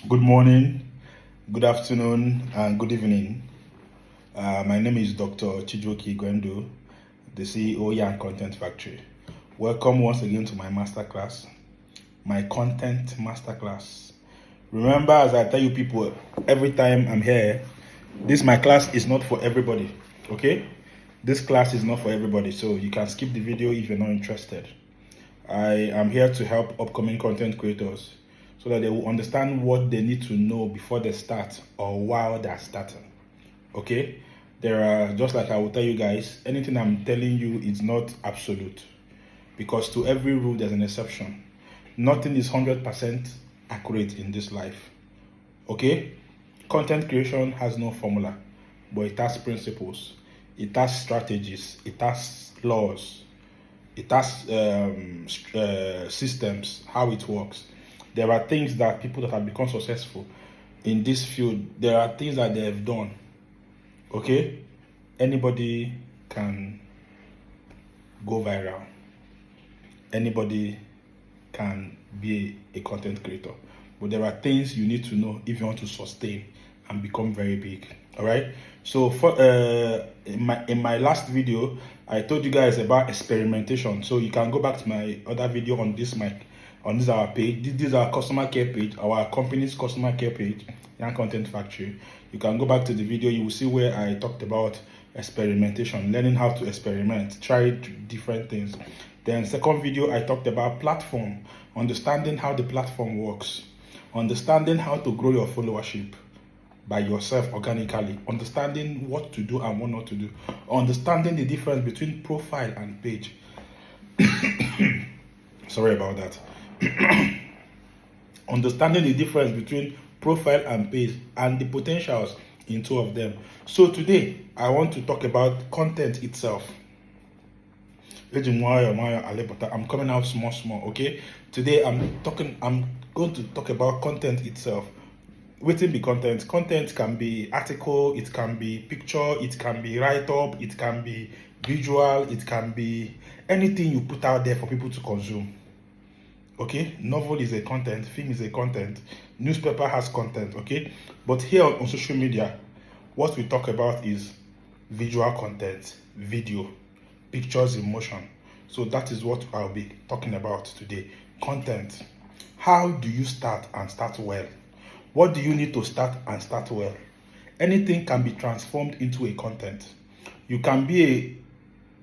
Good morning, good afternoon, and good evening. My name is Dr. Chijoki Gwendo, the CEO Young Content Factory. Welcome once again to my masterclass, my content masterclass. Remember, as I tell you people every time I'm here, my class is not for everybody. Okay, this class is not for everybody, so you can skip the video if you're not interested. I am here to help upcoming content creators so that they will understand what they need to know before they start or while they're starting. Okay? There are, just like I will tell you guys, anything I'm telling you is not absolute, because to every rule there's an exception. Nothing is 100% accurate in this life. Okay? Content creation has no formula, but it has principles, it has strategies, it has laws, it has systems, how it works. There are things that people that have become successful in this field, there are things that they have done. Okay? Anybody can go viral. Anybody can be a content creator. But there are things you need to know if you want to sustain and become very big. All right. So for in my last video, I told you guys about experimentation. So you can go back to my other video on this our page. This is our customer care page, our company's customer care page, Young Content Factory. You can go back to the video. You will see where I talked about experimentation, learning how to experiment, try different things. Then second video, I talked about platform, understanding how the platform works, understanding how to grow your followership by yourself organically, understanding what to do and what not to do, understanding the difference between profile and page. Sorry about that. Understanding the difference between profile and page and the potentials in two of them. So today I want to talk about content itself. I'm coming out small, okay? Today I'm going to talk about content itself. Wetin be content? Content can be article, it can be picture, it can be write-up, it can be visual, it can be anything you put out there for people to consume. Okay, novel is a content, film is a content, newspaper has content. Okay, but here on social media, what we talk about is visual content, video, pictures in motion. So that is what I'll be talking about today. Content. How do you start and start well? What do you need to start and start well? Anything can be transformed into a content. You can be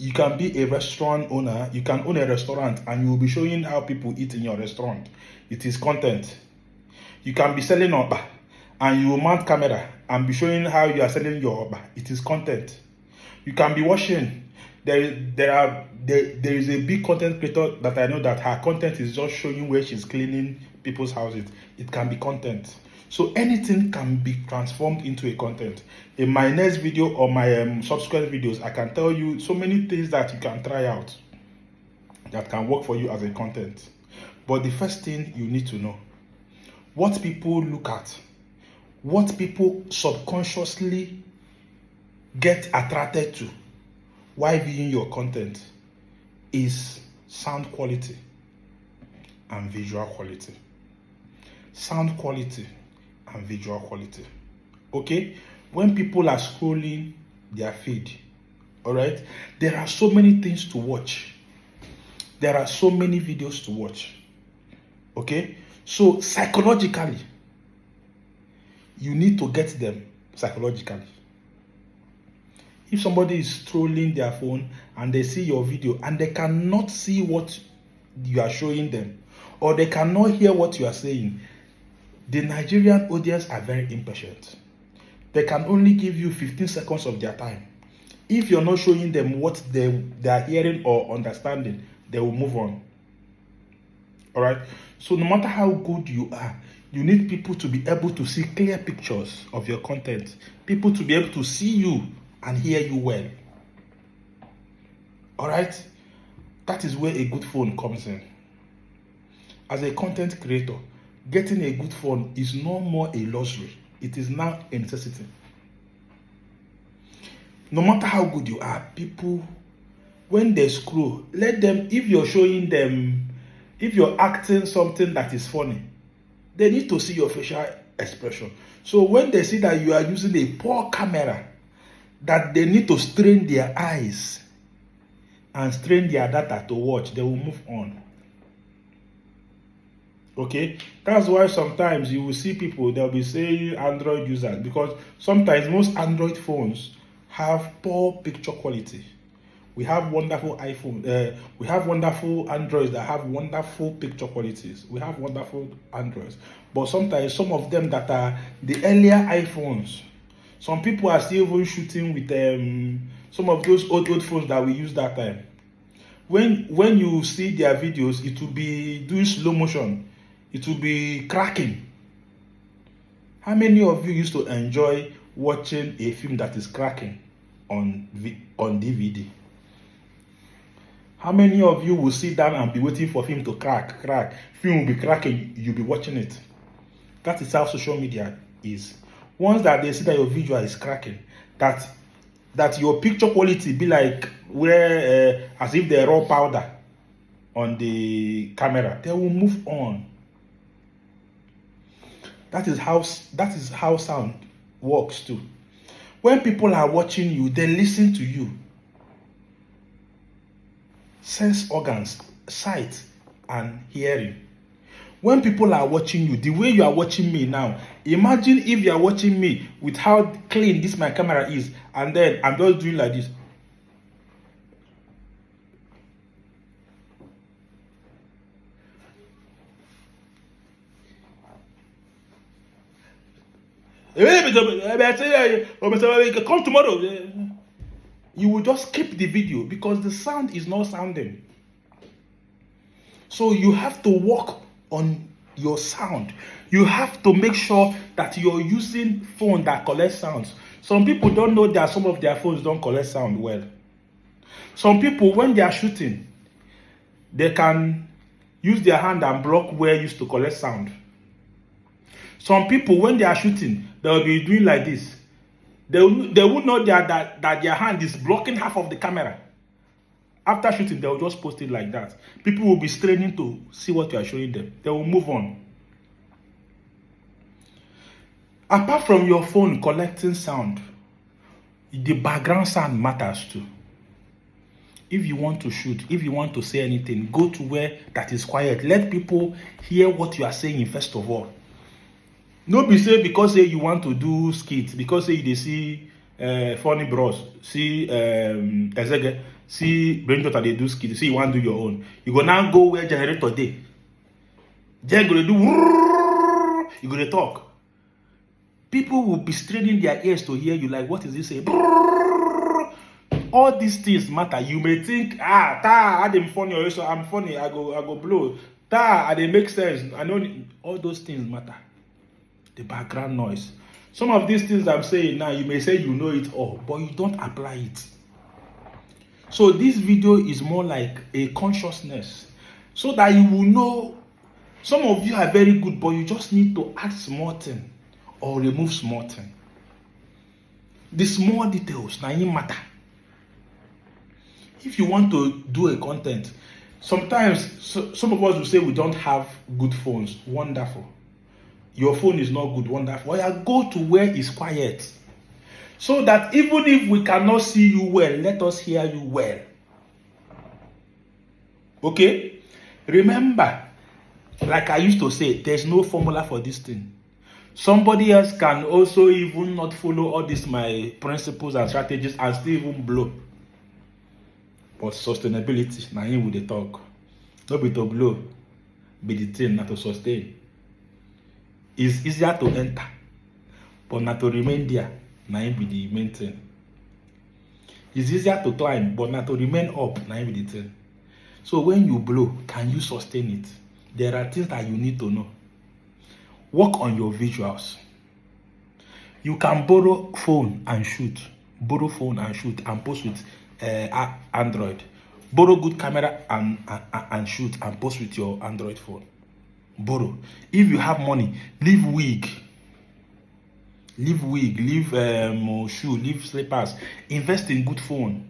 a restaurant owner. You can own a restaurant and you will be showing how people eat in your restaurant. It is content. You can be selling oba and you will mount camera and be showing how you are selling your oba. It is content. You can be washing. There is a big content creator that I know that her content is just showing where she's cleaning people's houses. It can be content. So anything can be transformed into a content. In my next video or my subsequent videos, I can tell you so many things that you can try out that can work for you as a content. But the first thing you need to know, what people look at, what people subconsciously get attracted to while viewing your content is sound quality and visual quality. Sound quality and visual quality. Okay? When people are scrolling their feed, all right, there are so many things to watch. There are so many videos to watch. Okay? So psychologically, you need to get them psychologically. If somebody is scrolling their phone and they see your video and they cannot see what you are showing them, or they cannot hear what you are saying, the Nigerian audience are very impatient. They can only give you 15 seconds of their time. If you're not showing them what they are hearing or understanding, they will move on. All right? So no matter how good you are, you need people to be able to see clear pictures of your content. People to be able to see you and hear you well. All right? That is where a good phone comes in. As a content creator, getting a good phone is no more a luxury. It is now a necessity. No matter how good you are, people, when they scroll, let them, if you're showing them, if you're acting something that is funny, they need to see your facial expression. So when they see that you are using a poor camera, that they need to strain their eyes and strain their data to watch, they will move on. Okay, that's why sometimes you will see people, they'll be saying Android users, because sometimes most Android phones have poor picture quality. We have wonderful iPhone, we have wonderful Androids that have wonderful picture qualities. We have wonderful Androids, but sometimes some of them that are the earlier iPhones, some people are still even shooting with some of those old phones that we used that time. When you see their videos, it will be doing slow motion, it will be cracking. How many of you used to enjoy watching a film that is cracking on DVD? How many of you will sit down and be waiting for film to crack? Film will be cracking, you'll be watching it. That is how social media is. Once that they see that your visual is cracking, that your picture quality be like where as if they raw powder on the camera, they will move on. That is how sound works too. When people are watching you, they listen to you. Sense organs, sight and hearing. When people are watching you, the way you are watching me now, imagine if you are watching me with how clean this my camera is, and then I'm just doing like this. Come tomorrow. You will just skip the video because the sound is not sounding. So you have to work on your sound. You have to make sure that you're using phone that collects sounds. Some people don't know that some of their phones don't collect sound well. Some people, when they are shooting, they can use their hand and block where it used to collect sound. Some people, when they are shooting, they'll be doing like this. They will know that their hand is blocking half of the camera. After shooting, they'll just post it like that. People will be straining to see what you are showing them. They will move on. Apart from your phone collecting sound, the background sound matters too. If you want to shoot, if you want to say anything, go to where that is quiet. Let people hear what you are saying first of all. No be say because say you want to do skits, because say they see funny bros, see Ezege, see Brainwater they do skits, see you want to do your own. You go now go where generator dey. Then go do you go to talk. People will be straining their ears to hear you like, what is this say? All these things matter. You may think, I am funny, or so I'm funny, I go blow. I they make sense. I know all those things matter. The background noise. Some of these things I'm saying now, you may say you know it all, but you don't apply it. So this video is more like a consciousness, so that you will know. Some of you are very good, but you just need to add small thing or remove small thing. The small details now matter. If you want to do a content, sometimes some of us will say we don't have good phones. Wonderful. Your phone is not good. Wonderful. Well, go to where it's quiet, so that even if we cannot see you well, let us hear you well. Okay? Remember, like I used to say, there's no formula for this thing. Somebody else can also even not follow all these my principles and strategies and still even blow. But sustainability, now here with the talk. Not be to blow, be the thing, not to sustain. It's easier to enter, but not to remain there, now be the main thing. It's easier to climb, but not to remain up, now be the thing. So when you blow, can you sustain it? There are things that you need to know. Work on your visuals. You can borrow phone and shoot. Borrow phone and shoot and post with Android. Borrow good camera and shoot and post with your Android phone. Borrow. If you have money, leave wig. Leave shoe, leave slippers. Invest in good phone.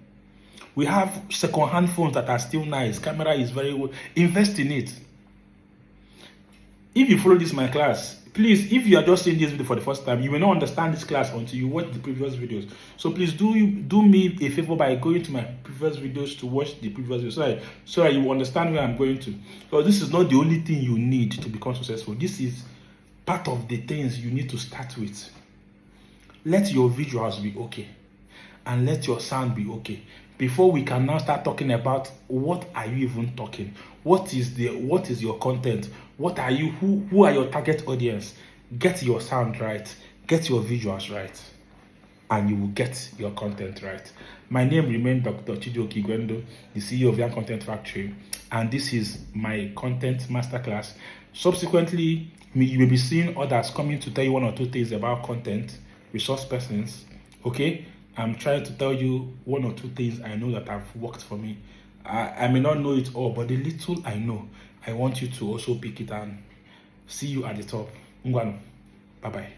We have second-hand phones that are still nice. Camera is very good. Invest in it. If you follow this my class, Please, if you are just seeing this video for the first time, you may not understand this class until you watch the previous videos. So please do me a favor by going to my previous videos to watch the previous videos so that you understand where I'm going to. So this is not the only thing you need to become successful. This is part of the things you need to start with. Let your visuals be okay and let your sound be okay before we can now start talking about what are you even talking, what is your content, what are you, who are your target audience. Get your sound right, get your visuals right, and you will get your content right. My name remains Dr. Chijioke Igwendo, the CEO of Young Content Factory, and this is my content masterclass. Subsequently, you may be seeing others coming to tell you one or two things about content, resource persons. Okay, I'm trying to tell you one or two things I know that have worked for me. I may not know it all, but the little I know, I want you to also pick it and see you at the top. Ngwano. Bye-bye.